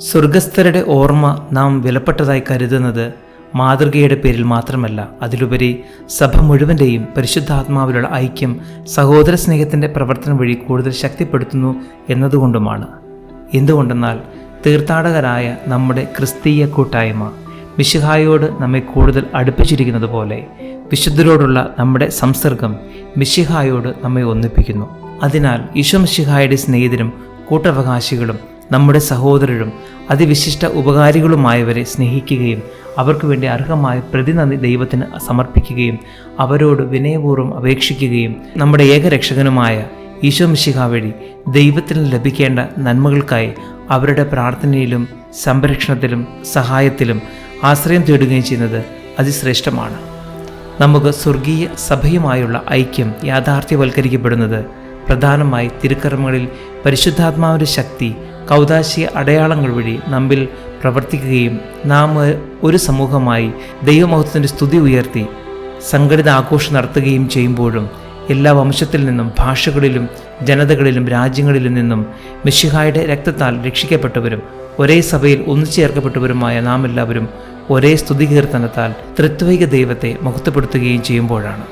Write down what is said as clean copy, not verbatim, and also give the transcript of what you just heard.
സ്വർഗസ്ഥരുടെ ഓർമ്മ നാം വിലപ്പെട്ടതായി കരുതുന്നത് മാതൃകയുടെ പേരിൽ മാത്രമല്ല, അതിലുപരി സഭ മുഴുവൻ്റെയും പരിശുദ്ധാത്മാവിലുള്ള ഐക്യം സഹോദര സ്നേഹത്തിൻ്റെ പ്രവർത്തനം വഴി കൂടുതൽ ശക്തിപ്പെടുത്തുന്നു എന്നതുകൊണ്ടുമാണ്. എന്തുകൊണ്ടെന്നാൽ തീർത്ഥാടകരായ നമ്മുടെ ക്രിസ്തീയ കൂട്ടായ്മ മിശിഹായോട് നമ്മെ കൂടുതൽ അടുപ്പിച്ചിരിക്കുന്നത് പോലെ വിശുദ്ധരോടുള്ള നമ്മുടെ സംസർഗം മിശിഹായോട് നമ്മെ ഒന്നിപ്പിക്കുന്നു. അതിനാൽ ഈശോ മിശിഹായുടെ സ്നേഹിതരും കൂട്ടവകാശികളും നമ്മുടെ സഹോദരരും അതിവിശിഷ്ട ഉപകാരികളുമായവരെ സ്നേഹിക്കുകയും അവർക്ക് വേണ്ടി അർഹമായ പ്രതിനന്ദി ദൈവത്തിന് സമർപ്പിക്കുകയും അവരോട് വിനയപൂർവ്വം അപേക്ഷിക്കുകയും നമ്മുടെ ഏകരക്ഷകനുമായ ഈശോ മിശിഹ വഴി ദൈവത്തിന് ലഭിക്കേണ്ട നന്മകൾക്കായി അവരുടെ പ്രാർത്ഥനയിലും സംരക്ഷണത്തിലും സഹായത്തിലും ആശ്രയം തേടുകയും ചെയ്യുന്നത് അതിശ്രേഷ്ഠമാണ്. നമുക്ക് സ്വർഗീയ സഭയുമായുള്ള ഐക്യം യാഥാർത്ഥ്യവൽക്കരിക്കപ്പെടുന്നത് പ്രധാനമായി തിരുക്കർമ്മങ്ങളിൽ പരിശുദ്ധാത്മാവിൻ്റെ ശക്തി കൗദാശിക അടയാളങ്ങൾ വഴി നമ്മിൽ പ്രവർത്തിക്കുകയും നാം ഒരു സമൂഹമായി ദൈവമഹത്വത്തിൻ്റെ സ്തുതി ഉയർത്തി സംഘടിത ആഘോഷം നടത്തുകയും ചെയ്യുമ്പോഴും എല്ലാ വംശത്തിൽ നിന്നും ഭാഷകളിലും ജനതകളിലും രാജ്യങ്ങളിലും നിന്നും മിശിഹായുടെ രക്തത്താൽ രക്ഷിക്കപ്പെട്ടവരും ഒരേ സഭയിൽ ഒന്നുചേർക്കപ്പെട്ടവരുമായ നാം എല്ലാവരും ഒരേ സ്തുതികീർത്തനത്താൽ ത്രിത്വൈക ദൈവത്തെ മഹത്വപ്പെടുത്തുകയും ചെയ്യുമ്പോഴാണ്.